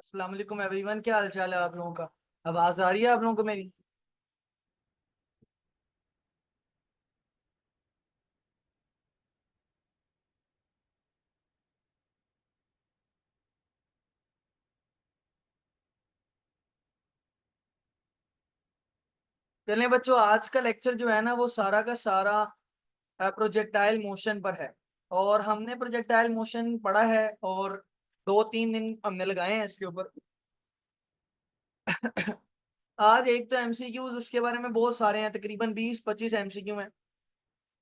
अस्सलाम वालेकुम एवरीवन, क्या हाल चाल है आप लोगों का। आवाज आ रही है आप लोगों को मेरी। चलें बच्चों, आज का लेक्चर जो है ना वो सारा का सारा प्रोजेक्टाइल मोशन पर है। और हमने प्रोजेक्टाइल मोशन पढ़ा है और 2-3 दिन हमने लगाए हैं इसके ऊपर। आज एक तो एमसीक्यूज उसके बारे में बहुत सारे हैं, तकरीबन 20-25 एमसीक्यू हैं।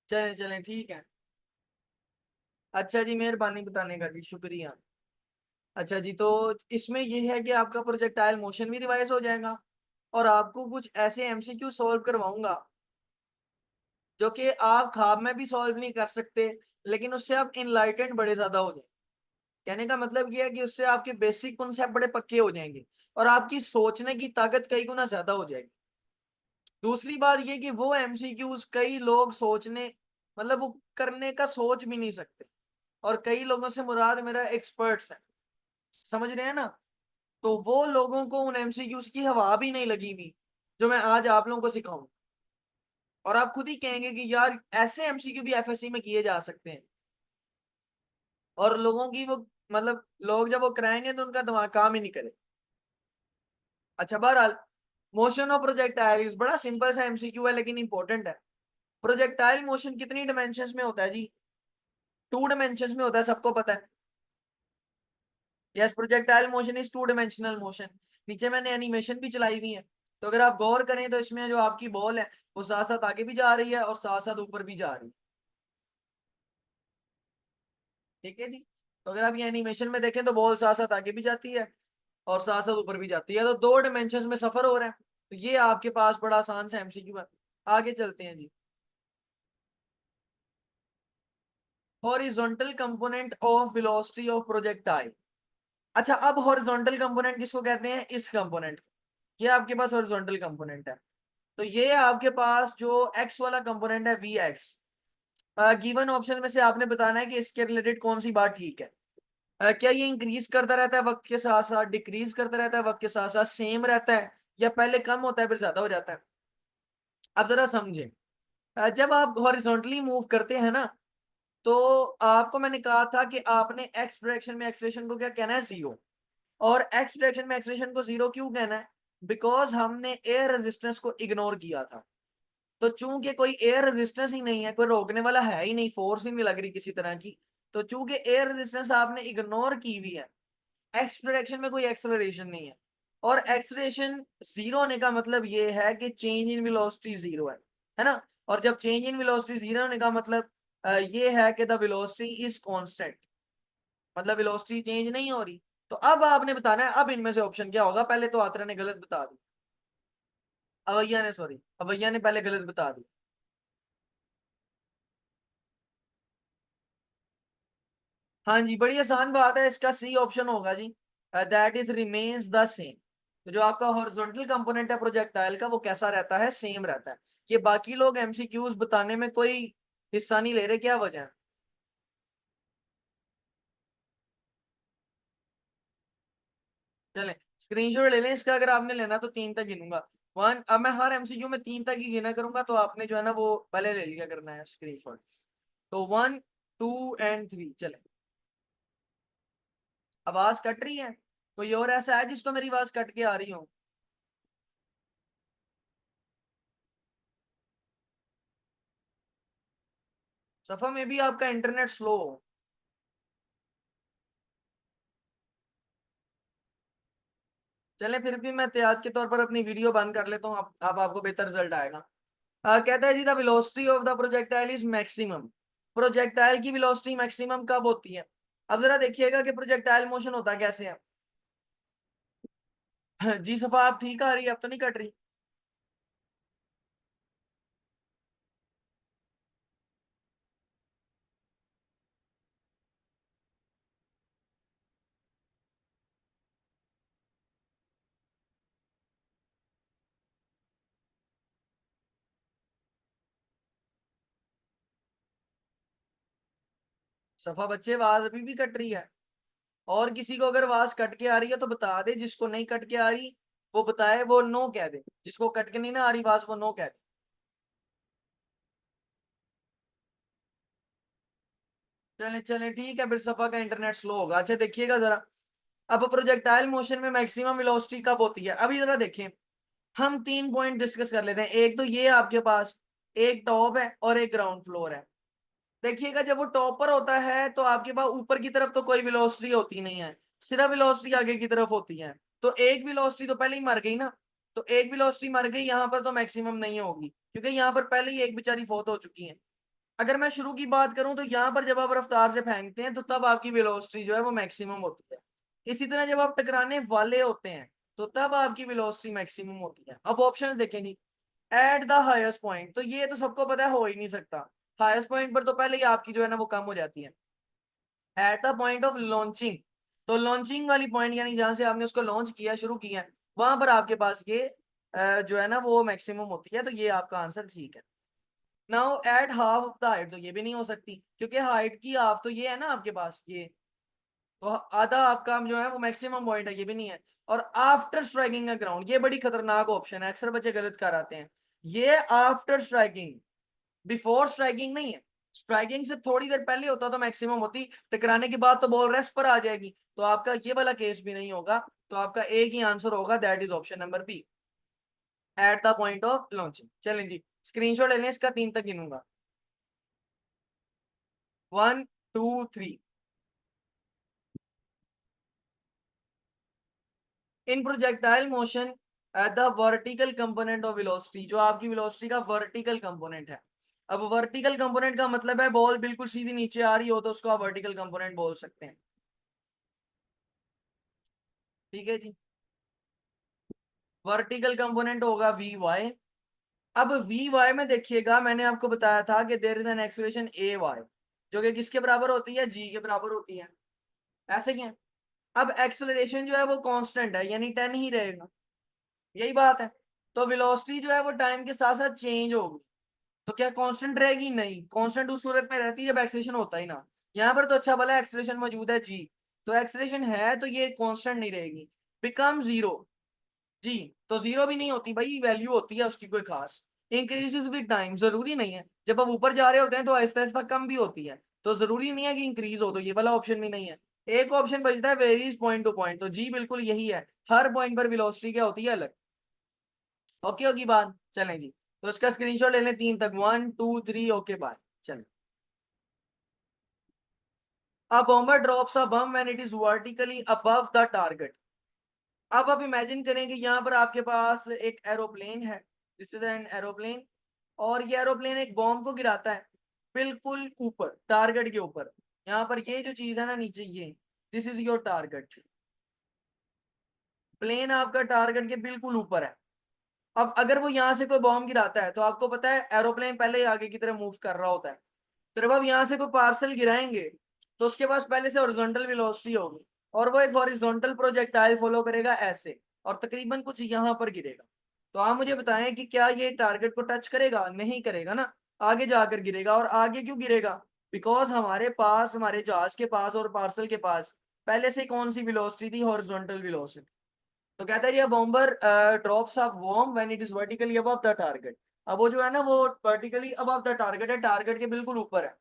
चलें चलें ठीक है। अच्छा जी, मेहरबानी बताने का जी, शुक्रिया। अच्छा जी, तो इसमें ये है कि आपका प्रोजेक्टाइल मोशन भी रिवाइज हो जाएगा और आपको कुछ ऐसे एमसीक्यू सॉल्व करवाऊंगा जो कि आप ख्वाब में भी सॉल्व नहीं कर सकते, लेकिन उससे आप इनलाइटेंड बड़े ज्यादा हो जाएंगे। कहने का मतलब ये है कि उससे आपके बेसिक कॉन्सेप्ट बड़े पक्के हो जाएंगे और आपकी सोचने की ताकत कई गुना ज्यादा हो जाएगी। दूसरी बात ये कि वो एमसीक्यूज कई लोग सोचने मतलब वो करने का सोच भी नहीं सकते, और कई लोगों से मुराद मेरा एक्सपर्ट्स है, समझ रहे हैं ना। तो वो लोगों को उन एमसीक्यूज की हवा भी नहीं लगी हुई जो मैं आज आप लोगों को सिखाऊं। और आप खुद ही कहेंगे कि यार ऐसे एमसीक्यू भी एफएससी में किए जा सकते हैं। और लोगों की वो मतलब लोग जब वो कराएंगे तो उनका दिमाग काम ही नहीं करे। अच्छा, बहरहाल मोशन ऑफ प्रोजेक्टाइल बड़ा सिंपल सा एमसीक्यू है लेकिन इंपॉर्टेंट है। प्रोजेक्टाइल मोशन कितनी डिमेंशंस में होता है जी? 2 डायमेंशंस में होता है, सबको पता है। Yes, projectile motion is 2 dimensional motion. नीचे मैंने एनिमेशन भी चलाई हुई है, तो अगर आप गौर करें तो इसमें जो आपकी बॉल है वो साथ साथ आगे भी जा रही है और साथ साथ ऊपर भी जा रही है। ठीक है जी। तो अगर आप ये एनिमेशन में देखें तो बॉल साथ साथ आगे भी जाती है और साथ साथ ऊपर भी जाती है, तो 2 डायमेंशन में सफर हो रहा है। तो ये आपके पास बड़ा आसान सा एमसीक्यू है। आगे चलते हैं जी। Horizontal component of velocity of projectile. अच्छा, अब हॉरिजॉन्टल कंपोनेंट किसको कहते हैं? इस कंपोनेंट। ये आपके पास हॉरिजॉन्टल कंपोनेंट है। तो ये आपके पास जो एक्स वाला कंपोनेंट है, वी एक्स, गिवन ऑप्शन में से आपने बताना है कि इसके रिलेटेड कौन सी बात ठीक है। क्या ये इंक्रीज करता रहता है वक्त के साथ साथ, डिक्रीज करता रहता है वक्त के साथ साथ, सेम रहता है, या पहले कम होता है फिर ज्यादा हो जाता है? अब जरा समझें। जब आप हॉरिजॉन्टली मूव करते हैं ना, तो आपको मैंने कहा था कि आपने एक्स डायरेक्शन में एक्सलेशन को क्या कहना है? जीरो। और एक्स डायरेक्शन में एक्सलेशन को जीरो क्यों कहना है? बिकॉज हमने एयर रेजिस्टेंस को इग्नोर किया था। तो चूंकि कोई एयर रेजिस्टेंस ही नहीं है, कोई रोकने वाला है ही नहीं, फोर्स ही नहीं लग रही किसी तरह की, तो चूंकि एयर रेजिस्टेंस आपने इग्नोर की हुई है, एक्स डायरेक्शन में कोई एक्सेलरेशन नहीं है। और एक्सेलरेशन जीरो होने का मतलब ये है कि चेंज इन वेलोसिटी जीरो है ना। और जब चेंज इन वेलोसिटी जीरो होने का मतलब ये है कि द वेलोसिटी इज कांस्टेंट, मतलब वेलोसिटी चेंज नहीं हो रही। तो अब आपने बताना है अब इनमें से ऑप्शन क्या होगा। पहले तो आत्रा ने गलत बता दी, अवैया ने, सॉरी, अवैया ने पहले गलत बता दी। हाँ जी, बड़ी आसान बात है, इसका सी ऑप्शन होगा जी। That is remains the same. तो जो आपका हॉरिजॉन्टल कंपोनेंट है प्रोजेक्टाइल का वो कैसा रहता है? सेम रहता है। ये बाकी लोग एमसीक्यूज बताने में कोई हिस्सा नहीं ले रहे, क्या वजह है? चलें, स्क्रीनशॉट ले लें इसका, अगर आपने लेना तो 3 तक गिनूंगा। 1, अब मैं हर एमसीक्यू में 3 तक ही गिना करूंगा, तो आपने जो है ना वो पहले ले लिया करना है स्क्रीनशॉट। तो 1, 2 एंड 3, चले। आवाज कट रही है? कोई और ऐसा है जिसको मेरी आवाज कट के आ रही हो? सफा में भी आपका इंटरनेट स्लो हो? चले, फिर भी मैं एहतियात के तौर पर अपनी वीडियो बंद कर लेता हूँ, अब आपको बेहतर रिजल्ट आएगा। कहता है जी the velocity of the projectile is maximum. Projectile की वेलोसिटी मैक्सिमम कब होती है? अब जरा देखिएगा कि प्रोजेक्टाइल मोशन होता कैसे है। जी सफा, आप ठीक आ रही है? अब तो नहीं कट रही? सफा बच्चे, आवाज अभी भी कट रही है? और किसी को अगर आवाज कट के आ रही है तो बता दे, जिसको नहीं कट के आ रही वो बताए, वो नो कह दे, जिसको कट के नहीं ना आ रही आवाज वो नो कह दे। चले चले ठीक है, फिर सफा का इंटरनेट स्लो होगा। अच्छा देखिएगा जरा, अब प्रोजेक्टाइल मोशन में मैक्सिमम वेलोसिटी कब होती है, अभी जरा देखें। हम 3 पॉइंट डिस्कस कर लेते हैं। एक तो ये आपके पास एक टॉप है और एक ग्राउंड फ्लोर है। देखिएगा जब वो टॉप पर होता है तो आपके पास ऊपर की तरफ तो कोई वेलोसिटी होती नहीं है, सिर्फ वेलोसिटी आगे की तरफ होती है। तो एक वेलोसिटी तो पहले ही मर गई ना, तो एक वेलोसिटी मर गई, यहाँ पर तो मैक्सिमम नहीं होगी क्योंकि यहाँ पर पहले ही एक बेचारी फौत हो चुकी है। अगर मैं शुरू की बात करूं तो यहाँ पर जब आप रफ्तार से फेंकते हैं तो तब आपकी वेलोसिटी जो है वो मैक्सिमम होती है। इसी तरह जब आप टकराने वाले होते हैं तो तब आपकी वेलोसिटी मैक्सिमम होती है। अब ऑप्शन देखेंगे, एट द हाईएस्ट पॉइंट, तो ये तो सबको पता है हो ही नहीं सकता। हाईएस्ट पॉइंट पर तो पहले ही आपकी जो है ना वो कम हो जाती है। Eight the point of launching, तो लॉन्चिंग वाली पॉइंट यानी जहां से आपने उसको लॉन्च किया, शुरू किया, वहां पर आपके पास ये जो है ना वो मैक्सिमम होती है। तो ये आपका आंसर ठीक है। Now at half of the height, तो ये भी नहीं हो सकती क्योंकि हाइट की हाफ तो ये है ना आपके पास ये, तो आधा आपका जो है वो मैक्सिमम पॉइंट है, ये भी नहीं है। और आफ्टर स्ट्राइकिंग अ ग्राउंड, ये बड़ी खतरनाक ऑप्शन है, अक्सर बच्चे गलत कर आते हैं। ये आफ्टर स्ट्राइकिंग, बिफोर स्ट्राइकिंग नहीं है। स्ट्राइकिंग से थोड़ी देर पहले होता तो मैक्सिमम होती, टकराने के बाद तो बॉल रेस्ट पर आ जाएगी, तो आपका ये वाला केस भी नहीं होगा। तो आपका एक ही आंसर होगा, that is option number B, at the point of launching. चलें जी, स्क्रीनशॉट लेने इसका 3 तक गिनूंगा, 1 2 3। In projectile motion at the vertical component of velocity, जो आपकी वेलोसिटी का वर्टिकल कंपोनेंट है। अब वर्टिकल कंपोनेंट का मतलब है बॉल बिल्कुल सीधी नीचे आ रही हो तो उसको आप वर्टिकल कंपोनेंट बोल सकते हैं। ठीक है जी, वर्टिकल कंपोनेंट होगा वी वाई। अब वी वाई में देखिएगा, मैंने आपको बताया था कि there is an acceleration A Y, जो कि किसके बराबर होती है, जी के बराबर होती है। ऐसे क्या, अब एक्सेलरेशन जो है वो कांस्टेंट है यानी 10 ही रहेगा, यही बात है। तो वेलोसिटी जो है वो टाइम के साथ साथ चेंज होगी, तो क्या कांस्टेंट रहेगी, नहीं, कांस्टेंट उस सूरत में रहती है जब एक्सेलरेशन होता ही ना। यहाँ पर तो अच्छा भला एक्सेलरेशन मौजूद है जी, तो एक्सेलरेशन है तो ये कांस्टेंट नहीं रहेगी, बिकम जीरो। जी, तो जीरो भी नहीं होती भाई, वैल्यू होती है उसकी कोई खास। इंक्रीजेस विद टाइम, जरूरी नहीं है, जब आप ऊपर जा रहे होते हैं तो आहिस्ता आहिस्ता कम भी होती है, तो जरूरी नहीं है कि इंक्रीज हो, तो ये वाला ऑप्शन भी नहीं है। एक ऑप्शन बचता है वेरीज पॉइंट टू पॉइंट, तो जी बिल्कुल यही है, हर पॉइंट पर वेलोसिटी क्या होती है, अलग। ओके होगी बात, चलें जी। तो इसका स्क्रीनशॉट ले लें 3 तक, 1 2 3, ओके बाय। चलें, a bomber drops a bomb when it is vertically above the target। अब आप इमेजिन करें कि यहाँ पर आपके पास एक एरोप्लेन है, दिस इज एन एरोप्लेन, और ये एरोप्लेन एक बॉम्ब को गिराता है बिल्कुल ऊपर टारगेट के ऊपर। यहाँ पर ये जो चीज है ना नीचे, ये this is your target, plane आपका टारगेट के बिल्कुल ऊपर है। अब अगर वो यहाँ से कोई बॉम्ब गिराता है तो आपको पता है एरोप्लेन पहले ही आगे की तरफ मूव कर रहा होता है, तो जब आप यहाँ से कोई पार्सल गिराएंगे तो उसके पास पहले से हॉरिजॉन्टल वेलोसिटी होगी, और वो एक हॉरिजॉन्टल प्रोजेक्टाइल फॉलो करेगा ऐसे, और तकरीबन कुछ यहाँ पर गिरेगा। तो आप मुझे बताएं कि क्या ये टारगेट को टच करेगा, नहीं करेगा ना, आगे जाकर गिरेगा। और आगे क्यों गिरेगा, बिकॉज हमारे पास, हमारे जहाज के पास और पार्सल के पास पहले से कौन सी वेलोसिटी थी, हॉरिजॉन्टल वेलोसिटी। तो कहता है ये bomber drops a bomb when it is vertically above the target. अब वो जो है ना वो वर्टिकली अबव द टारगेट है, टारगेट के बिल्कुल ऊपर है।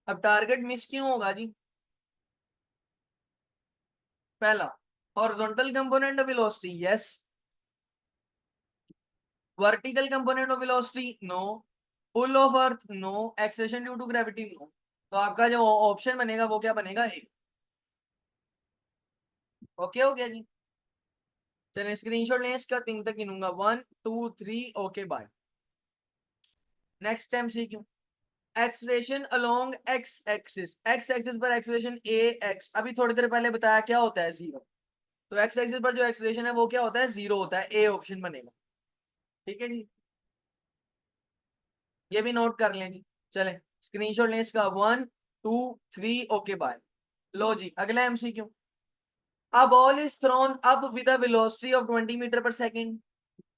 अब टारगेट मिस क्यों होगा जी, पहला horizontal component of velocity, yes. Vertical component of velocity, no. Pull of earth, no. Acceleration due to gravity, no. तो आपका जो ऑप्शन बनेगा वो क्या बनेगा, ए। ओके हो गया जी। चलिए स्क्रीनशॉट लें इसका, 3 तक गिनूंगा, 1 2 3, okay bye. Next time see you, acceleration along X axis पर एक्सलेशन ए एक्स, अभी थोड़ी देर पहले बताया क्या होता है, जीरो। तो एक्स एक्सिस पर जो एक्सलेशन है वो क्या होता है, जीरो होता है, ए ऑप्शन बनेगा। ठीक है जी, ये भी नोट कर लें जी। चलें स्क्रीनशॉट लें इसका, 1 2 3, ओके बाय। लो जी अगला MCQ, a ball is thrown up with a velocity of 20 meter पर second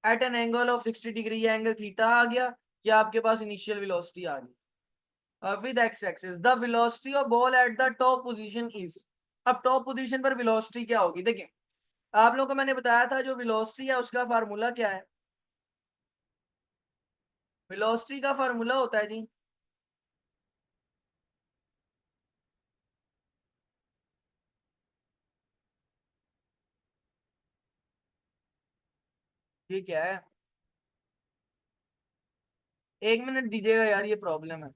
at an angle of 60 degree, angle theta आ गया, ये आपके पास इनिशियल वेलोसिटी आ गई with X axis. The velocity of ball at the top position is. अब top position पर वेलोसिटी क्या होगी? देखिए आप लोगों को मैंने बताया था जो वेलोसिटी है उसका फार्मूला क्या है। वेलोसिटी का फार्मूला होता है जी, ये क्या है? 1 मिनट दीजिएगा यार, ये प्रॉब्लम है।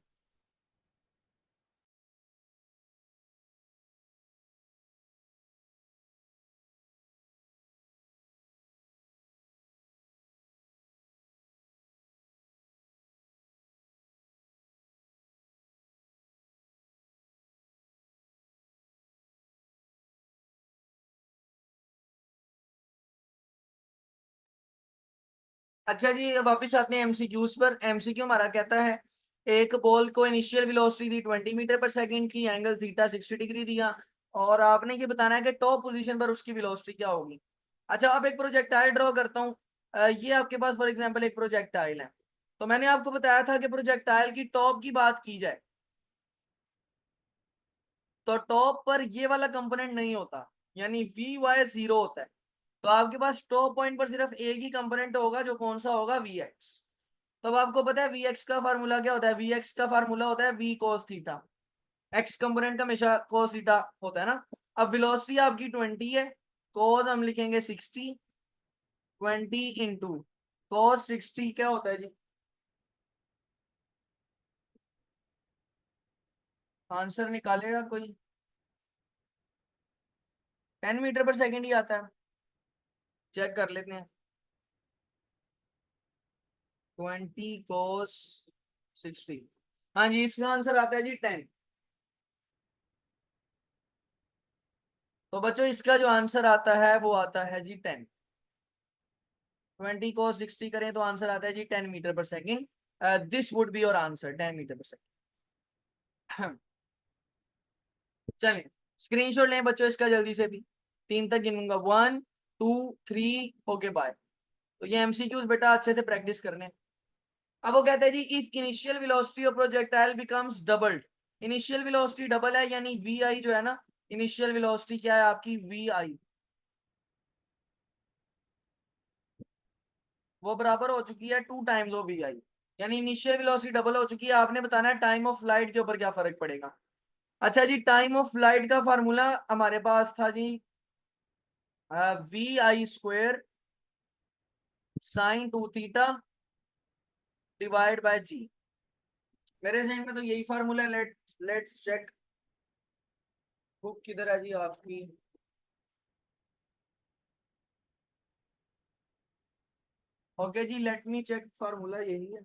अच्छा जी, अब वापिस आते हैं एमसीक्यूज पर। एमसीक्यू हमारा कहता है एक बॉल को इनिशियल वेलोसिटी दी 20 मीटर पर सेकंड की, एंगल थीटा 60 डिग्री दिया, और आपने ये बताना है कि टॉप पोजीशन पर उसकी वेलोसिटी क्या होगी। अच्छा अब एक प्रोजेक्टाइल ड्रॉ करता हूँ। ये आपके पास फॉर एग्जांपल एक प्रोजेक्टाइल है। तो मैंने आपको बताया था कि प्रोजेक्टाइल की टॉप की बात की जाए तो टॉप पर ये वाला कंपोनेंट नहीं होता, यानी वी वाई जीरो होता है। तो आपके पास टॉप पॉइंट पर सिर्फ एक ही कंपोनेंट होगा, जो कौन सा होगा? V X. तो अब आपको पता है वी एक्स का फार्मूला क्या होता है? वी एक्स का फार्मूला होता है V cos theta. X component का हमेशा कॉस थीटा होता है ना। अब वेलोसिटी आपकी 20 है, कॉस हम लिखेंगे 60, 20 इंटू कॉस 60 क्या होता है जी? आंसर निकालेगा कोई? 10 मीटर पर सेकेंड ही आता है। चेक कर लेते हैं। 20 cos 60। हाँ जी, इसका आंसर आता है जी 10। तो बच्चों इसका जो आंसर आता है वो आता है जी 10। 20 cos 60 करें तो आंसर आता है जी 10 मीटर पर second. This would be your answer, 10 meter पर सेकेंड। चलिए स्क्रीनशॉट लें बच्चों इसका जल्दी से भी। 3 तक गिनूंगा, 1 2 3। Okay bye. तो ये एमसीक्यूज बेटा अच्छे से प्रैक्टिस करने। अब वो कहते हैं जी if initial velocity of projectile becomes doubled. Initial velocity double है, यानी वी आई जो है ना, इनिशियल वेलोसिटी क्या है आपकी? वी आई, वो बराबर हो चुकी है 2 टाइम्स ऑफ वी आई। यानी इनिशियल वेलोसिटी डबल हो चुकी है। आपने बताना है टाइम ऑफ फ्लाइट के ऊपर क्या फर्क पड़ेगा। अच्छा जी, टाइम ऑफ फ्लाइट का फार्मूला हमारे पास था जी V I square sine 2 theta divide by g. मेरे जहन में तो यही फार्मूला है। Let's check. बुक किधर है जी आपकी? ओके जी, लेट मी चेक, फार्मूला यही है।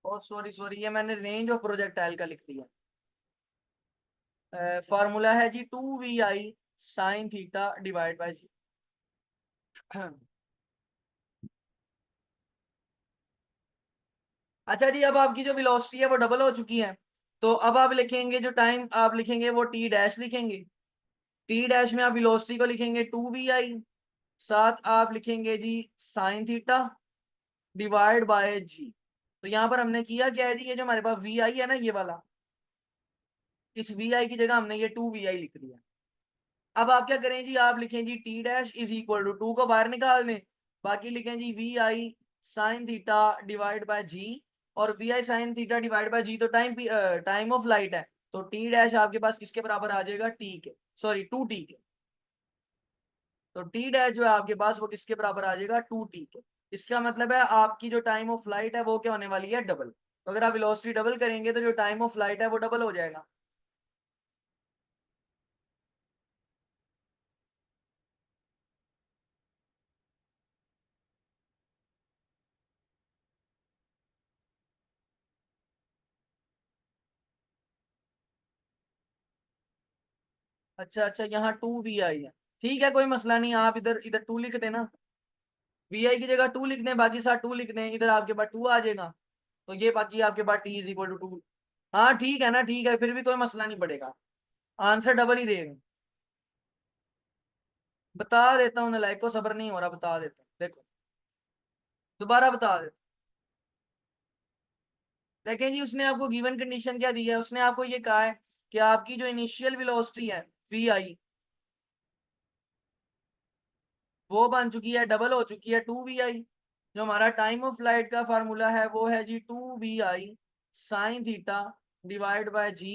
ओ सॉरी सॉरी, ये मैंने रेंज ऑफ प्रोजेक्टाइल का लिख दिया। फार्मूला है जी 2 V I sine theta divide by g. अच्छा जी, अब आपकी जो वेलोसिटी है वो डबल हो चुकी है। तो अब आप लिखेंगे, जो टाइम आप लिखेंगे वो टी डैश लिखेंगे। टी डैश में आप वेलोसिटी को लिखेंगे 2 वी आई, साथ आप लिखेंगे जी sine theta divide by g. तो यहाँ पर हमने किया क्या है जी, ये जो हमारे पास वी आई है ना, ये वाला, इस वी आई की जगह हमने ये 2 वी आई लिख दिया। अब आप क्या करें जी, आप लिखें जी T dash is equal to 2 को बाहर निकाल दें, बाकी लिखें जी V I sine theta divide by g. और V I sine theta divide by g तो टाइम ऑफ लाइट है। तो टी डैश आपके पास किसके बराबर आ जाएगा? टी के, सॉरी 2 टी के। तो टी डैश जो है आपके पास वो किसके बराबर आ जाएगा? 2 टी के। इसका मतलब है आपकी जो टाइम ऑफ फ्लाइट है वो क्या होने वाली है? डबल। तो अगर आप वेलोसिटी डबल करेंगे तो जो टाइम ऑफ फ्लाइट है वो डबल हो जाएगा। अच्छा अच्छा, यहाँ 2 वी आई है। ठीक है, कोई मसला नहीं, आप इधर इधर 2 लिख देना। वी आई की जगह 2 लिख दें, बाकी साथ 2 लिख दें, इधर आपके पास 2 आ जाएगा। तो ये बाकी आपके पास टी इज इक्वल टू 2। हाँ ठीक है ना, ठीक है, फिर भी कोई मसला नहीं पड़ेगा, आंसर डबल ही रहेगा। बता देता हूँ, नालायक को सब्र नहीं हो रहा, बता देता हूँ, देखो दोबारा बता देता हूँ। देखें जी, उसने आपको गिवन कंडीशन क्या दी है, उसने आपको ये कहा है कि आपकी जो इनिशियल वेलोसिटी है वी आई, वो बन चुकी है, डबल हो चुकी है 2 वी आई। जो हमारा टाइम ऑफ फ्लाइट का फार्मूला है वो है जी 2 V I sine theta divide by g.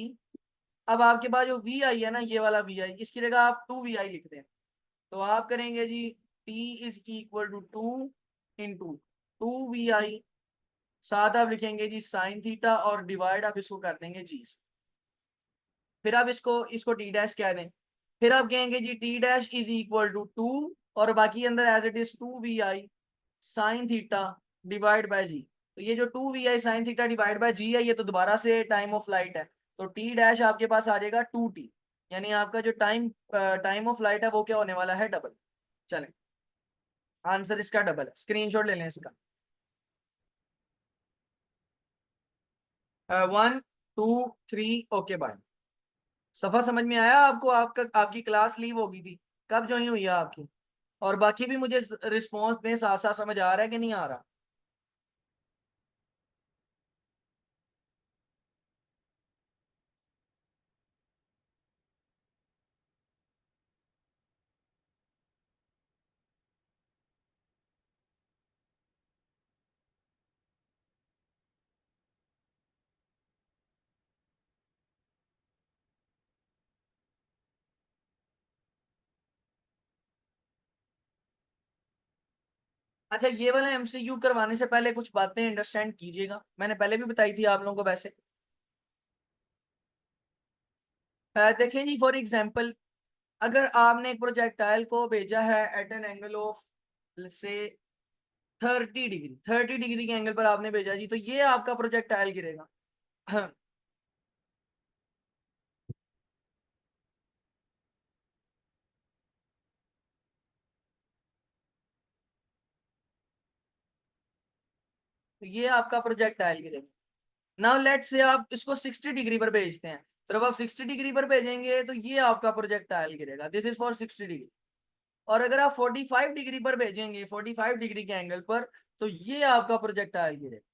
अब आपके पास जो वी आई है ना, ये वाला वी आई, इसकी जगह आप 2 वी आई लिख दें, तो आप करेंगे जी T is equal to 2 into 2 V I, साथ आप लिखेंगे जी साइन थीटा और डिवाइड आप इसको कर देंगे जी। फिर आप इसको इसको टी डैश कह दें, फिर आप कहेंगे जी T dash is equal to 2, और बाकी अंदर as it is 2 V I sine theta divide by g. तो ये जो 2 V I sine theta divide by g है, ये तो दोबारा से टाइम ऑफ फ्लाइट है, तो टी डैश आपके पास आ जाएगा 2 टी, यानी आपका जो टाइम ऑफ फ्लाइट है वो क्या होने वाला है, डबल। चलें, आंसर इसका डबल है, स्क्रीनशॉट ले लें इसका। 1 2 3 ओके बाय। सफा समझ में आया आपको? आपका आपकी क्लास लीव होगी थी, कब ज्वाइन हुई है आपकी? और बाकी भी मुझे रिस्पॉन्स दें, साथ साथ समझ आ रहा है कि नहीं आ रहा? अच्छा, ये वाला एमसीक्यू करवाने से पहले कुछ बातें अंडरस्टैंड कीजिएगा, मैंने पहले भी बताई थी आप लोगों को वैसे। देखें जी, फॉर एग्जांपल, अगर आपने एक प्रोजेक्टाइल को भेजा है एट एन एंगल ऑफ से 30 डिग्री, 30 डिग्री के एंगल पर आपने भेजा जी, तो ये आपका प्रोजेक्टाइल गिरेगा। तो ये आपका प्रोजेक्टाइल गिरेगा। नाउ लेट से आप इसको 60 डिग्री पर भेजते हैं, तो जब आप 60 डिग्री पर भेजेंगे तो ये आपका प्रोजेक्टाइल गिरेगा, दिस इज फॉर 60 डिग्री। और अगर आप 45 डिग्री पर भेजेंगे, 45 डिग्री के एंगल पर, तो ये आपका प्रोजेक्टाइल गिरेगा।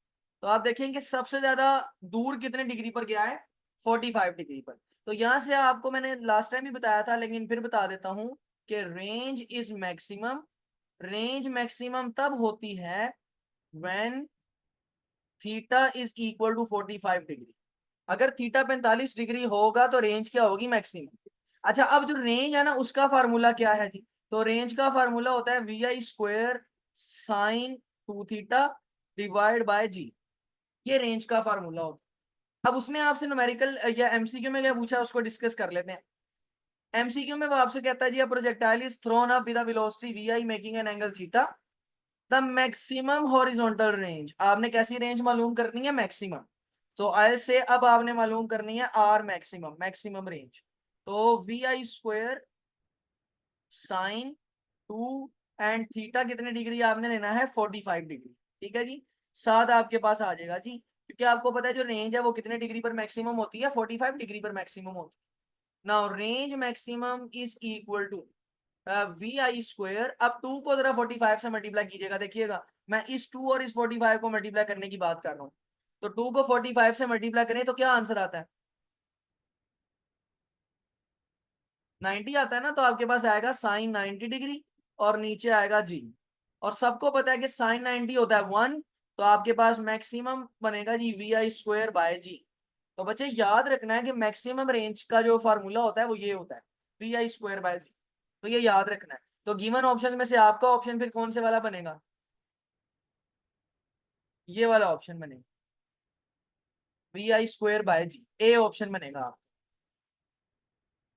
तो आप देखेंगे सबसे ज्यादा दूर कितने डिग्री पर गया है, 45 डिग्री पर। तो यहां से आपको मैंने लास्ट टाइम भी बताया था, लेकिन फिर बता देता हूं कि range is maximum, range maximum तब होती है when theta is equal to 45 degree. अगर थीटा 45 डिग्री होगा तो रेंज क्या होगी, मैक्सिमम। अच्छा, अब जो रेंज है ना, उसका फार्मूला क्या है जी? तो रेंज का फार्मूला होता है V I square sine 2 theta divide by g, ये रेंज का फार्मूला होता है। अब उसने आपसे न्यूमेरिकल या एमसीक्यू में क्या पूछा, उसको डिस्कस कर लेते हैं। एमसीक्यू में वो आपसे कहता है जी, projectile is thrown up with velocity V I making an angle theta, the maximum horizontal range. आपने कैसी रेंज मालूम करनी है, मैक्सिमम। तो आई से अब आपने मालूम करनी है आर मैक्सिमम, मैक्सिमम रेंज। तो V I square sine 2 and theta कितने डिग्री आपने लेना है, 45 डिग्री। ठीक है जी, साथ आपके पास आ जाएगा जी, क्योंकि आपको पता है जो रेंज है वो कितने डिग्री पर मैक्सिमम होती है, 45 डिग्री पर मैक्सिमम होती है। Now range maximum is equal to V I square. अब 2 को जरा 45 से मल्टीप्लाई कीजिएगा, देखिएगा मैं इस 2 और इस 45 को मल्टीप्लाई करने की बात कर रहा हूँ। तो 2 को 45 से मल्टीप्लाई करें तो क्या आंसर आता है, 90 आता है ना। तो आपके पास आएगा साइन 90 डिग्री और नीचे आएगा जी। और सबको पता है कि साइन 90 होता है 1, तो आपके पास मैक्सिमम बनेगा जी V I square by g. तो बच्चे याद रखना है कि मैक्सिमम रेंज का जो फार्मूला होता है वो ये होता है, V I square by g. तो ये याद रखना है। तो गिवन ऑप्शन में से आपका ऑप्शन फिर कौन से वाला बनेगा, ये वाला ऑप्शन बनेगा, V I square by G, A option बनेगा आप।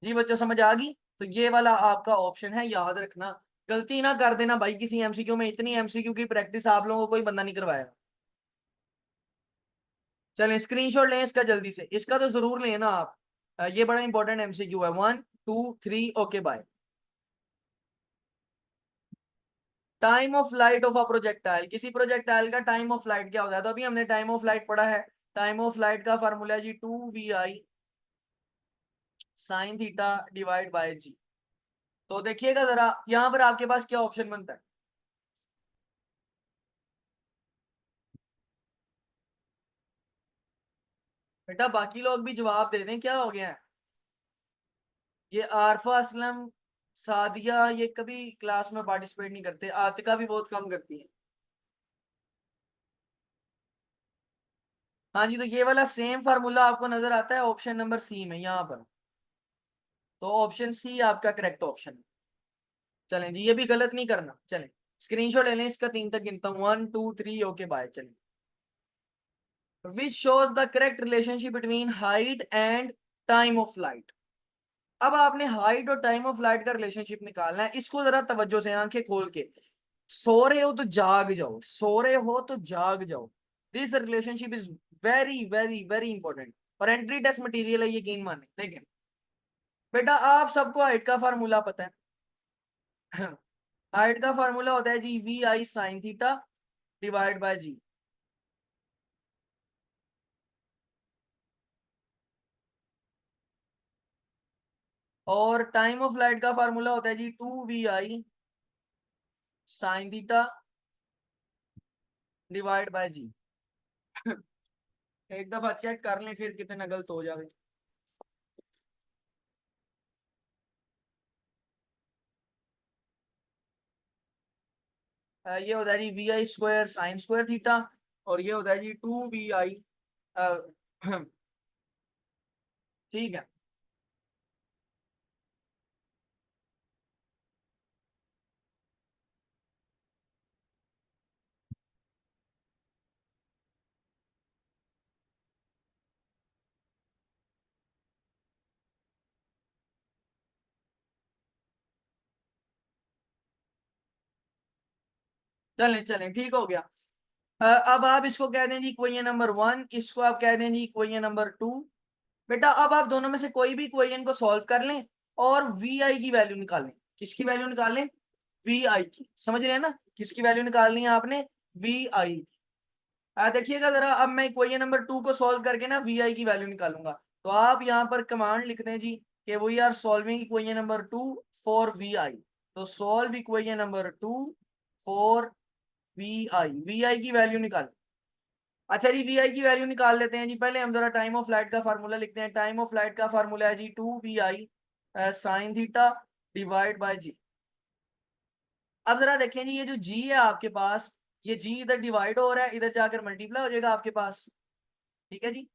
जी बच्चों समझ आ गई? तो ये वाला आपका ऑप्शन है, याद रखना, गलती ना कर देना भाई किसी एमसीक्यू में, इतनी एमसीक्यू की प्रैक्टिस आप लोगों को कोई बंदा नहीं करवाएगा। चलें, स्क्रीनशॉट लें इसका जल्दी से, इसका तो जरूर लेना आप। ये बड़ा इंपॉर्टेंट एमसीक्यू है। 1 2 3 okay bye. Time of flight of a projectile, किसी प्रोजेक्टाइल का टाइम ऑफ फ्लाइट क्या होता है? तो अभी हमने टाइम ऑफ फ्लाइट पढ़ा है, टाइम ऑफ फ्लाइट का फार्मूला है जी 2 V I sine theta divide by g. तो देखिएगा जरा यहाँ पर आपके पास क्या ऑप्शन बनता है। बेटा बाकी लोग भी जवाब दे दें, क्या हो गया है। ये आरफा असलम, सादिया ये कभी क्लास में पार्टिसिपेट नहीं करते, आतिका भी बहुत कम करती है। हाँ जी, तो ये वाला सेम फार्मूला आपको नजर आता है ऑप्शन नंबर सी में यहाँ पर। तो ऑप्शन सी आपका करेक्ट ऑप्शन है। चलें जी, ये भी गलत नहीं करना। चलें स्क्रीनशॉट ले लें इसका, 3 तक गिनता हूँ, 1 2 3, ओके बाय। चलें, which shows the correct relationship between height and time of flight. अब आपने हाइट और टाइम ऑफ फ्लाइट का रिलेशनशिप निकालना है, इसको जरा तवज्जो से आंखें खोल के, सो रहे हो तो जाग जाओ, सो रहे हो तो जाग जाओ। This relationship is very very very important और एंट्री टेस्ट मटेरियल है, यकीन माने। देखें बेटा, आप सबको हाइट का फार्मूला पता है। हाइट का फार्मूला होता है जी V I sine theta divide by g. और टाइम ऑफ फ्लाइट का फार्मूला होता है जी 2 V I sine theta divide by g. एक दफा चेक कर लें फिर कितने गलत हो जाए। ये होता है जी V I square sine square theta, और ये होता है जी 2 वी आई। ठीक है। चलें चलें, ठीक हो गया। अब आप इसको कह दें जी इक्वेशन नंबर 1, इसको आप कह दें जी इक्वेशन नंबर 2। बेटा अब आप दोनों में से कोई भी इक्वेशन को सॉल्व कर लें और वी आई की वैल्यू निकालें। किसकी वैल्यू निकालें? वी आई की। समझ रहे हैं ना, किसकी वैल्यू निकालनी है आपने? वी आई की। देखिएगा जरा, अब मैं इक्वेशन नंबर 2 को सॉल्व करके ना वी आई की वैल्यू निकालूंगा। तो आप यहाँ पर कमांड लिख दें जी कि we are solving equation number 2 for V I. तो solve equation number 2 for V I की वैल्यू निकाल। अच्छा जी, वी आई की वैल्यू निकाल लेते हैं जी। पहले हम जरा टाइम ऑफ फ्लाइट का फार्मूला लिखते हैं। टाइम ऑफ फ्लाइट का फार्मूला है जी 2 V I sine theta divide by g. अब जरा देखें जी, ये जो जी है आपके पास, ये जी इधर डिवाइड हो रहा है, इधर जाकर मल्टीप्लाई हो जाएगा आपके पास। ठीक है जी।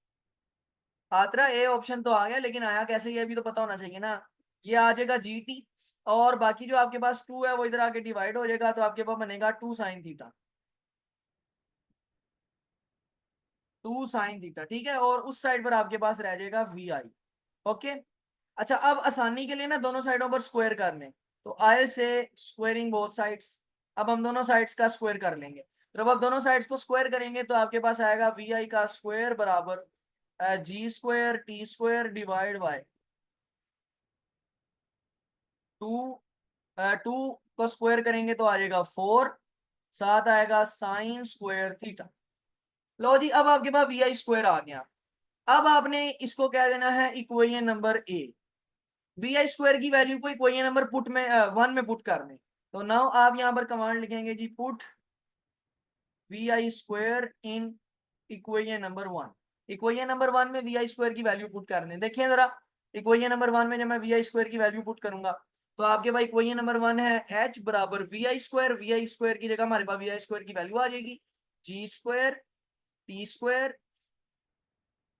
आतरा ए ऑप्शन तो आ गया, लेकिन आया कैसे ये भी तो पता होना चाहिए ना। ये आ जाएगा जी टी, और बाकी जो आपके पास 2 है वो इधर आके डिवाइड हो जाएगा, तो आपके पास बनेगा 2 साइन थीटा। 2 साइन थीटा, ठीक है। और उस साइड पर आपके पास रह जाएगा वी आई। ओके। अच्छा, अब आसानी के लिए ना दोनों साइडों पर स्क्वायर कर लें। तो आई से स्क्वायरिंग बोथ साइड्स। अब हम दोनों साइड्स का स्क्वायर कर लेंगे। तो जब आप दोनों साइड्स को स्क्वायर करेंगे तो आपके पास आएगा वी आई का स्क्वायर बराबर g square T square divide by 2। 2 को स्क्वायर करेंगे तो आ जाएगा 4, साथ आएगा साइन स्क्वायर थीटा। लो जी, अब आपके पास वी आई स्क्वायर आ गया। अब आपने इसको क्या देना है, equation number A. V I square की वैल्यू को इक्वेशन नंबर पुट में 1 में पुट कर दें। तो नाउ आप यहाँ पर कमांड लिखेंगे जी put V I square in equation number 1। Equation number 1 में वी आई स्क्वायर की वैल्यू पुट कर दें। देखिए जरा, इक्वेशन नंबर 1 में जब मैं वी आई स्क्वायर की वैल्यू पुट करूंगा तो आपके पास इक्वेशन नंबर 1 है एच बराबर V I square. V I square की जगह हमारे पास वी आई स्क्वायर की वैल्यू आ जाएगी G square T square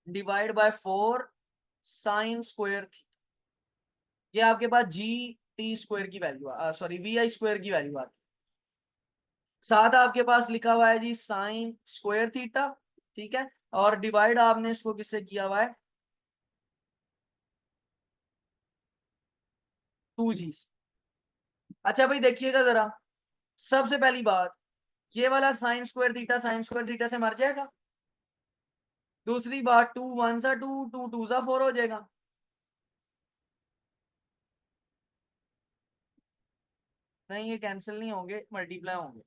divide by 4 sine square. ये आपके पास जी टी स्क्वायर की value sorry V I square की वैल्यू आ गई। साथ आपके पास लिखा हुआ है जी साइन स्क्वायर थीटा। ठीक है। और डिवाइड आपने इसको किससे किया हुआ है? 2 जी। अच्छा भाई देखिएगा जरा, सबसे पहली बात, ये वाला साइन स्क्वायर थीटा से मर जाएगा। दूसरी बात, 2 1 सा 2, 2 2 सा 4 हो जाएगा। नहीं, ये कैंसिल नहीं होंगे, मल्टीप्लाई होंगे।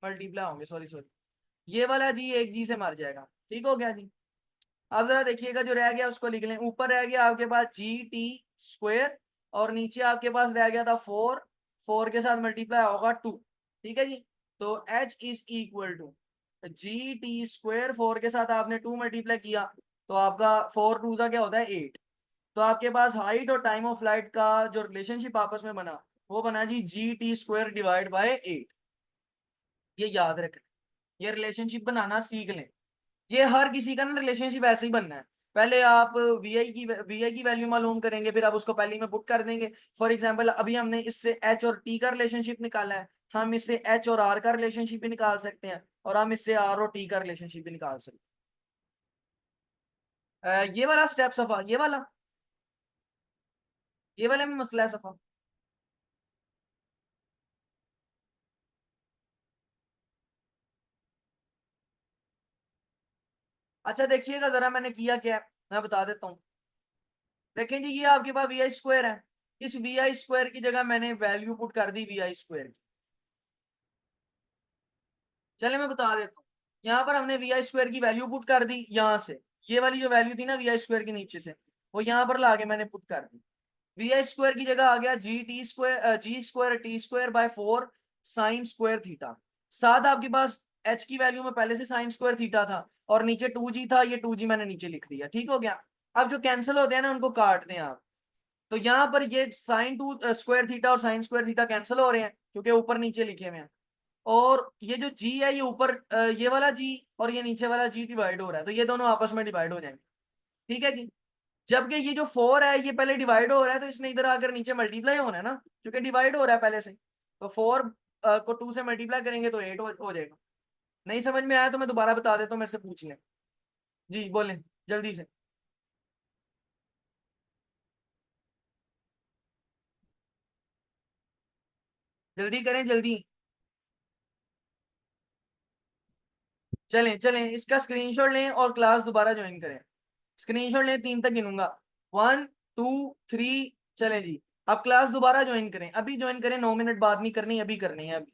मल्टीप्लाई होंगे, सॉरी सॉरी। ये वाला जी एक जी से मर जाएगा। ठीक हो गया जी। अब जरा देखिएगा, जो रह गया उसको लिख लें। ऊपर रह गया आपके पास जी टी स्क्वायर, और नीचे आपके पास रह गया था 4, 4 के साथ मल्टीप्लाई होगा 2, ठीक है जी। तो h is equal to G T square, 4 के साथ आपने 2 मल्टीप्लाई किया तो आपका 4 टू सा क्या होता है 8। तो आपके पास हाइट और टाइम ऑफ फ्लाइट का जो रिलेशनशिप आपस में बना वो बना जी टी स्क्वायर डिवाइड बाय 8। ये याद रखें, ये रिलेशनशिप बनाना सीख लें। ये हर किसी का ना रिलेशनशिप ऐसे ही बनना है। पहले आप वी आई की वैल्यू मालूम करेंगे, फिर आप उसको पहले ही में पुट कर देंगे। फॉर एग्जांपल अभी हमने इससे एच और टी का रिलेशनशिप निकाला है, हम इससे एच और आर का रिलेशनशिप भी निकाल सकते हैं, और हम इससे आर और टी का रिलेशनशिप भी निकाल सकते हैं। ये वाला स्टेप सफा, ये वाला में मसला है सफा। अच्छा देखिएगा जरा मैंने किया क्या है, मैं बता देता हूँ। देखें जी, ये आपके पास वी आई स्क्वायर है, इस वी आई स्क्वायर की जगह मैंने वैल्यू पुट कर दी वी आई स्क्वायर की। चले मैं बता देता हूँ, यहाँ पर हमने वी आई स्क्वायर की वैल्यू पुट कर दी यहाँ से। ये वाली जो वैल्यू थी ना वी आई स्क्वायर के नीचे से, वो यहाँ पर लाके मैंने पुट कर दी। वी आई स्क्वायर की जगह आ गया G square T square by 4 sine square theta. साथ आपके पास एच की वैल्यू में पहले से साइन स्क्वायर थीटा था, और नीचे 2g था, ये 2g मैंने नीचे लिख दिया, ठीक हो गया। अब जो कैंसिल होते हैं ना उनको काट दें आप। तो यहाँ पर ये साइन टू स्क्वायर थीटा और साइन स्क्वायर थीटा कैंसिल हो रहे हैं क्योंकि ऊपर नीचे लिखे हुए हैं। और ये जो जी है ये ऊपर ये वाला जी और ये नीचे वाला जी डिवाइड हो रहा है, तो ये दोनों आपस में डिवाइड हो जाएंगे, ठीक है जी। जबकि ये जो 4 है ये पहले डिवाइड हो रहा है, तो इसने इधर आकर नीचे मल्टीप्लाई होना है ना, क्योंकि डिवाइड हो रहा है पहले से। तो 4 को 2 से मल्टीप्लाई करेंगे तो 8 हो जाएगा। नहीं समझ में आया तो मैं दोबारा बता देता हूँ, मेरे से पूछ लें। जी बोलें जल्दी से। जल्दी करें जल्दी। चलें चलें, इसका स्क्रीनशॉट लें और क्लास दोबारा ज्वाइन करें। स्क्रीनशॉट लें, 3 तक गिनूंगा। 1 2 3। चलें जी, अब क्लास दोबारा ज्वाइन करें, अभी ज्वाइन करें, 9 मिनट बाद नहीं करनी, अभी करनी है अभी।